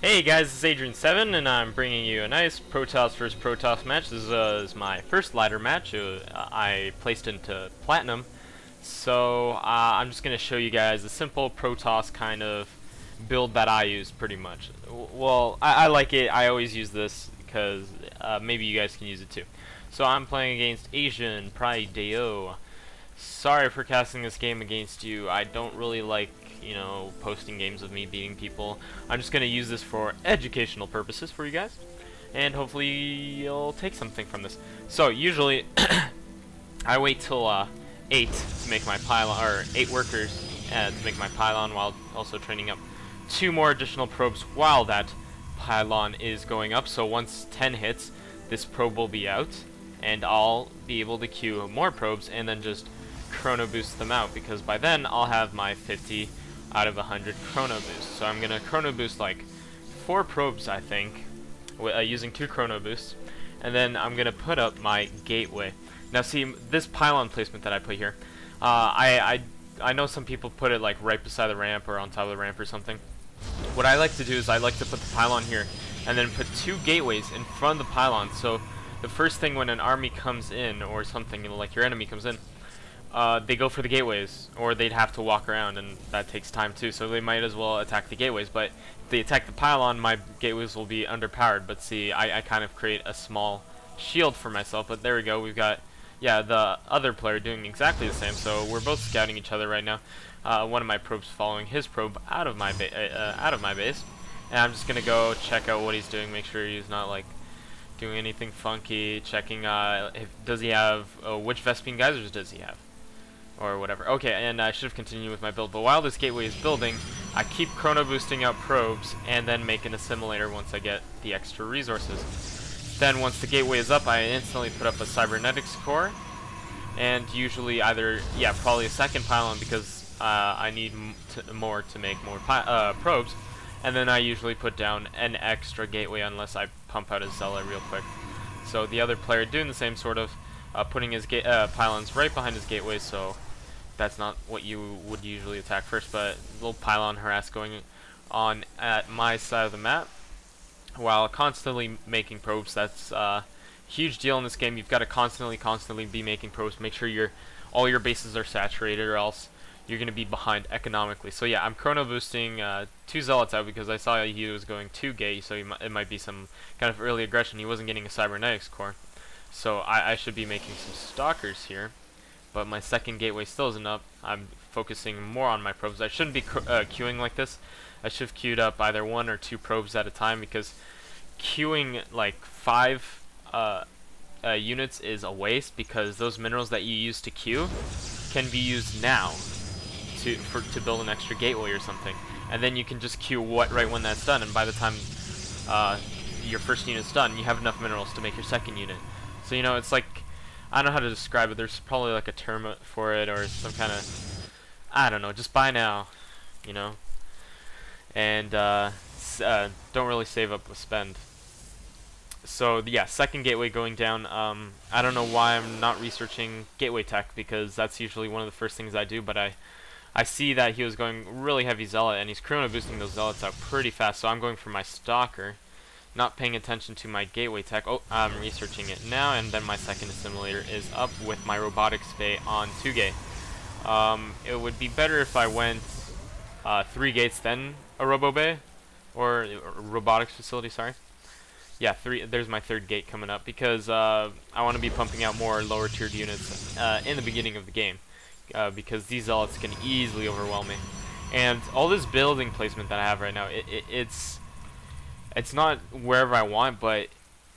Hey guys, this is Adrian7 and I'm bringing you a nice Protoss vs Protoss match. This is my first ladder match. I placed into Platinum. So I'm just going to show you guys a simple Protoss kind of build that I use pretty much. Well, I like it. I always use this because maybe you guys can use it too. So I'm playing against Asian Pride Deo. Sorry for casting this game against you. I don't really like, you know, posting games of me beating people. I'm just going to use this for educational purposes for you guys, and hopefully you'll take something from this. So usually I wait till 8 to make my pylon, or 8 workers to make my pylon, while also training up 2 more additional probes while that pylon is going up. So once 10 hits, this probe will be out and I'll be able to queue more probes and then just chrono boost them out, because by then I'll have my 50 out of 100 chrono boosts. So I'm gonna chrono boost like 4 probes, I think, using 2 chrono boosts, and then I'm gonna put up my gateway. Now see, this pylon placement that I put here, I know some people put it like right beside the ramp or on top of the ramp or something. What I like to do is I like to put the pylon here and then put 2 gateways in front of the pylon, so the first thing when an army comes in or something, you know, like your enemy comes in, they go for the gateways, or they'd have to walk around, and that takes time too, so they might as well attack the gateways. But if they attack the pylon, my gateways will be underpowered. But see, I kind of create a small shield for myself. But there we go, we've got, yeah, the other player doing exactly the same, so we're both scouting each other right now. One of my probes following his probe out of my base, and I'm just gonna go check out what he's doing, make sure he's not like doing anything funky, checking does he have which Vespene geysers does he have, or whatever. Okay, and I should have continued with my build, but while this gateway is building, I keep chrono boosting out probes and then make an assimilator once I get the extra resources. Then once the gateway is up, I instantly put up a cybernetics core, and usually either, yeah, probably a second pylon, because I need more to make more probes, and then I usually put down an extra gateway unless I pump out a Zealot real quick. So the other player doing the same sort of, putting his pylons right behind his gateway, so that's not what you would usually attack first, but little pylon harass going on at my side of the map while constantly making probes. That's a huge deal in this game. You've got to constantly be making probes. Make sure all your bases are saturated, or else you're going to be behind economically. So yeah, I'm chrono boosting 2 zealots out because I saw he was going 2 gate, so it might be some kind of early aggression. He wasn't getting a cybernetics core, so I should be making some stalkers here. But my second gateway still isn't up. I'm focusing more on my probes. I shouldn't be queuing like this. I should have queued up either 1 or 2 probes at a time, because queuing like 5 units is a waste, because those minerals that you use to queue can be used now to build an extra gateway or something, and then you can just queue right when that's done, and by the time your first unit's done, you have enough minerals to make your second unit. So, you know, it's like, I don't know how to describe it. There's probably like a term for it, or some kind of, I don't know, just buy now, you know, and don't really save up with spend. So yeah, second gateway going down. I don't know why I'm not researching gateway tech, because that's usually one of the first things I do, but I see that he was going really heavy zealot, and he's chrono boosting those zealots out pretty fast, so I'm going for my stalker, not paying attention to my gateway tech. Oh, I'm researching it now, and then my second assimilator is up with my robotics bay on 2 gate. It would be better if I went 3 gates then a robo bay, or robotics facility, sorry. Yeah, 3. There's my 3rd gate coming up, because I want to be pumping out more lower tiered units in the beginning of the game, because these zealots can easily overwhelm me. And all this building placement that I have right now, it's not wherever I want, but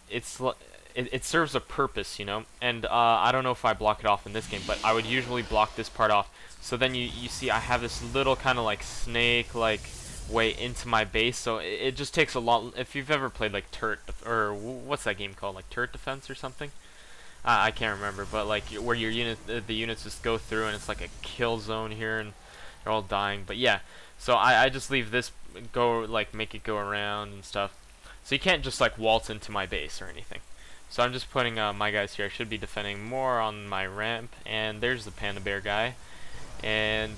it serves a purpose, you know. And I don't know if I block it off in this game, but I would usually block this part off. So then you see I have this little kind of like snake like way into my base. So it just takes a lot. If you've ever played like turret, or what's that game called, like turret defense or something, I can't remember, but like where your the units just go through, and it's like a kill zone here, and they're all dying. But yeah, so I just leave this go, like make it go around and stuff, so you can't just like waltz into my base or anything. So I'm just putting my guys here. I should be defending more on my ramp, and there's the panda bear guy, and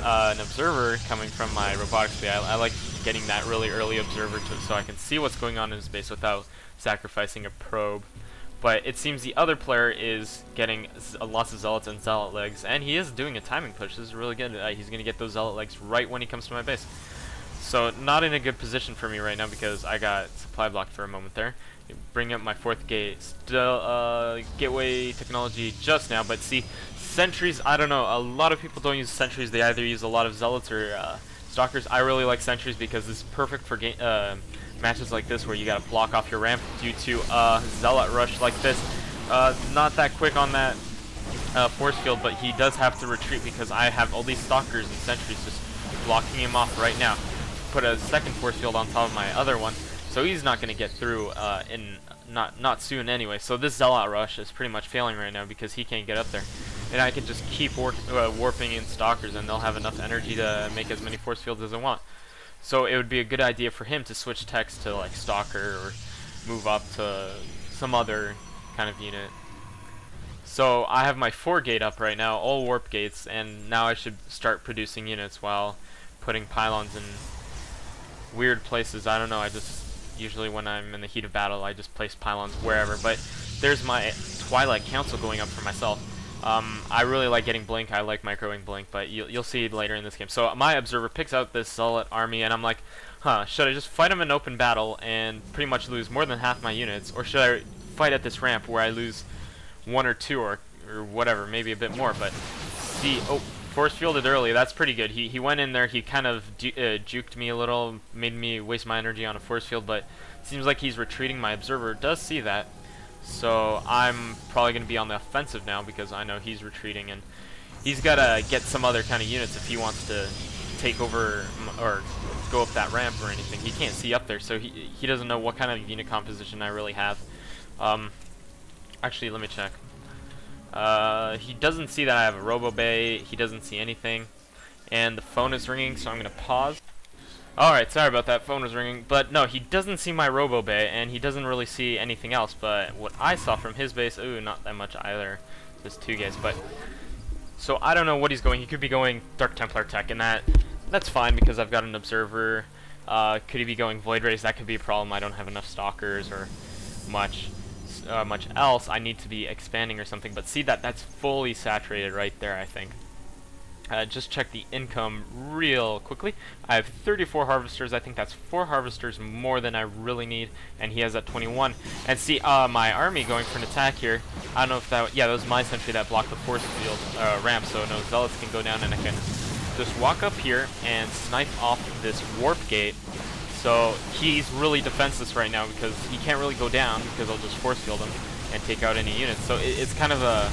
an observer coming from my robotics bay. I like getting that really early observer so I can see what's going on in his base without sacrificing a probe. But it seems the other player is getting lots of zealots and zealot legs, and he is doing a timing push. This is really good. He's going to get those zealot legs right when he comes to my base. So not in a good position for me right now because I got supply blocked for a moment there. Bring up my 4th gate. Still gateway technology just now, but see, sentries, I don't know. A lot of people don't use sentries. They either use a lot of zealots or stalkers. I really like sentries because it's perfect for matches like this where you gotta block off your ramp due to zealot rush like this. Not that quick on that force field, but he does have to retreat because I have all these stalkers and sentries just blocking him off right now. Put a 2nd force field on top of my other one, so he's not gonna get through in not soon anyway. So this zealot rush is pretty much failing right now because he can't get up there, and I can just keep warping in stalkers, and they'll have enough energy to make as many force fields as I want. So it would be a good idea for him to switch techs to like Stalker or move up to some other kind of unit. So I have my 4 gate up right now, all warp gates, and now I should start producing units while putting pylons in weird places. I don't know, I just usually when I'm in the heat of battle I just place pylons wherever. But there's my Twilight Council going up for myself. I really like getting blink. I like microwing blink, but you'll see later in this game. So my observer picks out this zealot army, and I'm like, huh, should I just fight him in open battle and pretty much lose more than half my units, or should I fight at this ramp where I lose 1 or 2 or whatever, maybe a bit more? But see, oh, force fielded early. That's pretty good. He went in there. He kind of juked me a little, made me waste my energy on a force field, but seems like he's retreating. My observer does see that. So I'm probably going to be on the offensive now because I know he's retreating, and he's got to get some other kind of units if he wants to take over or go up that ramp or anything. He can't see up there, so he doesn't know what kind of unit composition I really have. Actually, let me check. He doesn't see that I have a robo bay. He doesn't see anything, and the phone is ringing, so I'm going to pause. Alright, sorry about that, phone was ringing. But no, he doesn't see my robo bay, and he doesn't really see anything else. But what I saw from his base, ooh, not that much either, just 2 gates. But so I don't know what he's going. He could be going Dark Templar tech, and that's fine because I've got an observer. Could he be going Void Rays? That could be a problem. I don't have enough stalkers or much else. I need to be expanding or something. But see that's fully saturated right there, I think. Just check the income real quickly. I have 34 harvesters. I think that's 4 harvesters more than I really need, and he has at 21. And see, my army going for an attack here. I don't know if that, yeah, that was my sentry that blocked the force field ramp, so no zealots can go down, and I can just walk up here and snipe off this warp gate. So he's really defenseless right now because he can't really go down because I'll just force field him and take out any units. So it's kind of a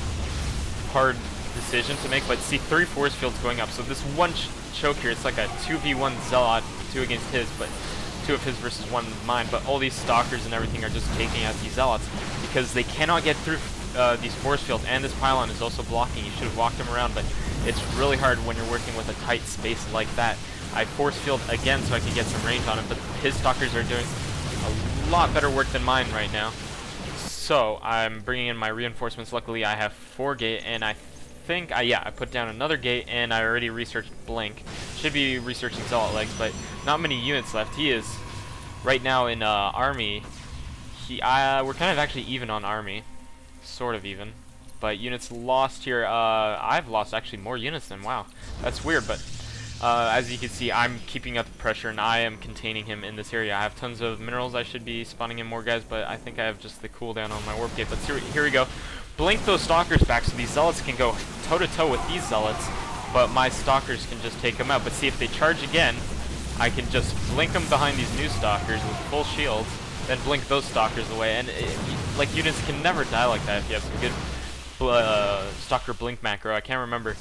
hard decision to make, but see, 3 force fields going up, so this one choke here, it's like a 2v1 zealot, 2 against his, but 2 of his versus 1 of mine, but all these stalkers and everything are just taking out these zealots because they cannot get through these force fields, and this pylon is also blocking. You should have walked him around, but it's really hard when you're working with a tight space like that. I force field again so I can get some range on him, but his stalkers are doing a lot better work than mine right now. So I'm bringing in my reinforcements. Luckily I have 4 gate, and I think I put down another gate, and I already researched blink. Should be researching zealot legs, but not many units left. He is right now in army. We're kind of actually even on army, sort of even, but units lost here. I've lost actually more units than, wow, that's weird. But as you can see, I'm keeping up the pressure, and I am containing him in this area. I have tons of minerals. I should be spawning in more guys, but I think I have just the cooldown on my warp gate. But here we go. Blink those stalkers back so these zealots can go toe-to-toe with these zealots, but my stalkers can just take them out. But see, if they charge again, I can just blink them behind these new stalkers with full shields, then blink those stalkers away. And like, units can never die like that if you have some good stalker blink macro. I can't remember.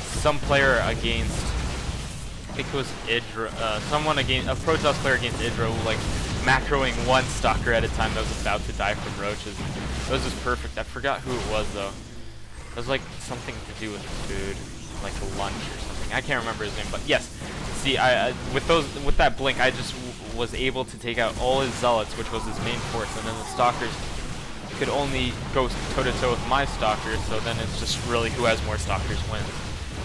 Some player against, I think it was Idra, someone against, a Protoss player against Idra, who like macroing 1 stalker at a time that was about to die from roaches. It was just perfect. I forgot who it was though. It was like something to do with food, like a lunch or something. I can't remember his name, but yes. See, with that blink, I just was able to take out all his zealots, which was his main force, and then the stalkers could only go toe to toe with my stalkers. So then it's just really who has more stalkers wins.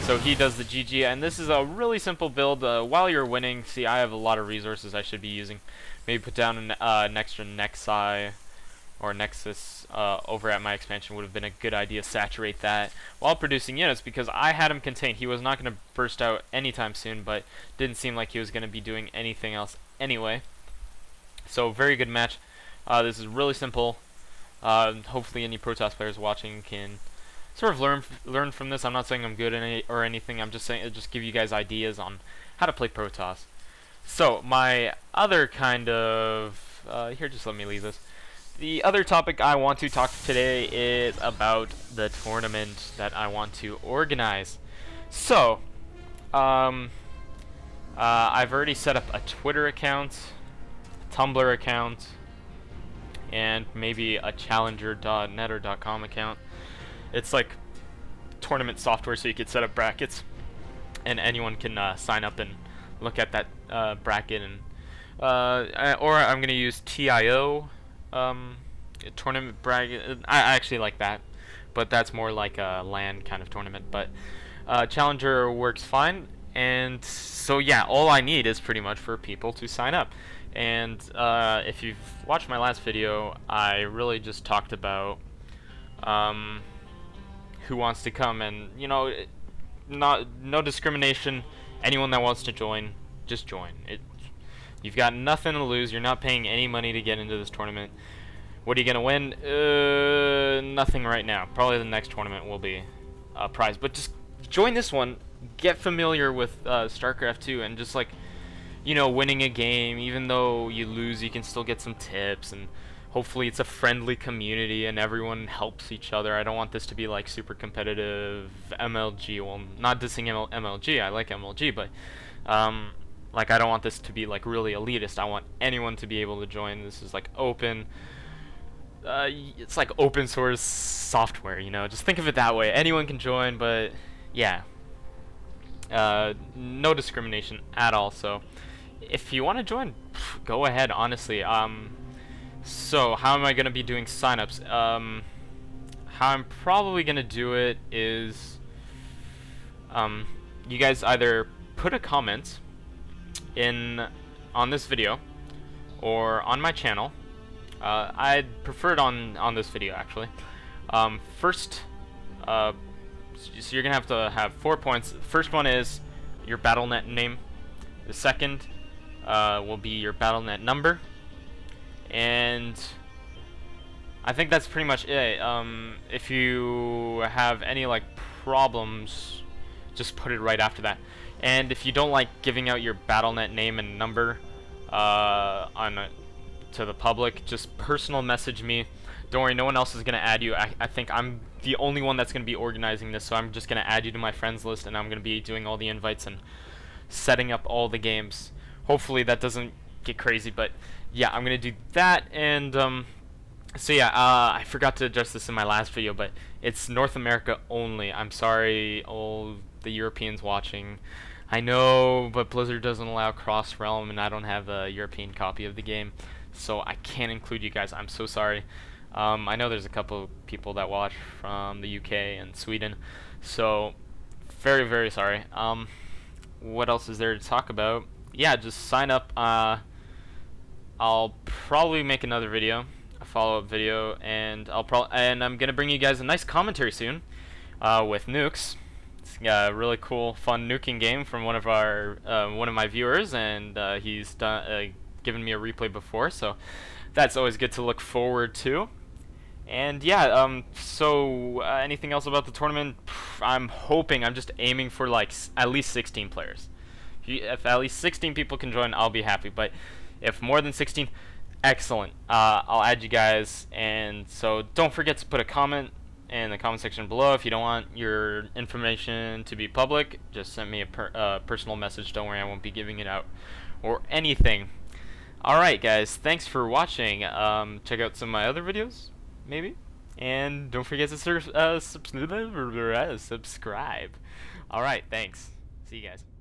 So he does the GG, and this is a really simple build. While you're winning, see, I have a lot of resources I should be using. Maybe put down an extra Nexi or Nexus over at my expansion would have been a good idea. Saturate that while producing units, because I had him contained. He was not going to burst out anytime soon, but didn't seem like he was going to be doing anything else anyway. So very good match. This is really simple. Hopefully any Protoss players watching can sort of learn from this. I'm not saying I'm good in or anything. I'm just saying it'll just give you guys ideas on how to play Protoss. So my other kind of here, just let me leave this. The other topic I want to talk today is about the tournament that I want to organize. So I've already set up a Twitter account, a Tumblr account, and maybe a challenger.net or .com account. It's like tournament software, so you could set up brackets, and anyone can sign up and look at that bracket. And or I'm gonna use TIO tournament bracket. I actually like that, but that's more like a LAN kind of tournament. But Challenger works fine, and so yeah, all I need is pretty much for people to sign up. And if you've watched my last video, I really just talked about who wants to come, and you know, no discrimination. Anyone that wants to join, just join. You've got nothing to lose. You're not paying any money to get into this tournament. What are you gonna win? Nothing right now. Probably the next tournament will be a prize, but just join this one. Get familiar with Starcraft 2, and just like, you know, winning a game, even though you lose, you can still get some tips, and hopefully it's a friendly community and everyone helps each other. I don't want this to be like super competitive MLG. Well, not dissing MLG, I like MLG, but like, I don't want this to be like really elitist. I want anyone to be able to join. This is like open. It's like open source software, you know, just think of it that way. Anyone can join, but yeah, no discrimination at all. So if you want to join, go ahead, honestly. So how am I going to be doing signups? How I'm probably going to do it is, you guys either put a comment on this video or on my channel. I'd prefer it on this video, actually. First, so you're going to have 4 points. The first one is your Battlenet name. The second will be your Battlenet number. And I think that's pretty much it. If you have any like problems, just put it right after that. And if you don't like giving out your Battlenet name and number to the public, just personal message me. Don't worry, no one else is gonna add you. I think I'm the only one that's gonna be organizing this, so I'm just gonna add you to my friends list, and I'm gonna be doing all the invites and setting up all the games. Hopefully that doesn't get crazy, but yeah, I'm gonna do that. And so yeah, I forgot to address this in my last video, but it's North America only. I'm sorry, all the Europeans watching. I know, but Blizzard doesn't allow cross-realm, and I don't have a European copy of the game, so I can't include you guys. I'm so sorry. I know there's a couple people that watch from the UK and Sweden, so very, very sorry. What else is there to talk about? Yeah, just sign up. I'll probably make another video, a follow-up video, and I'm gonna bring you guys a nice commentary soon with nukes. It's a really cool, fun nuking game from one of my viewers, and he's given me a replay before, so that's always good to look forward to. And yeah, so anything else about the tournament? I'm just aiming for like at least 16 players. If at least 16 people can join, I'll be happy. But if more than 16, excellent. I'll add you guys, and so don't forget to put a comment in the comment section below. If you don't want your information to be public, just send me a personal message. Don't worry, I won't be giving it out or anything. Alright guys, thanks for watching. Check out some of my other videos, maybe, and don't forget to subscribe. Alright, thanks. See you guys.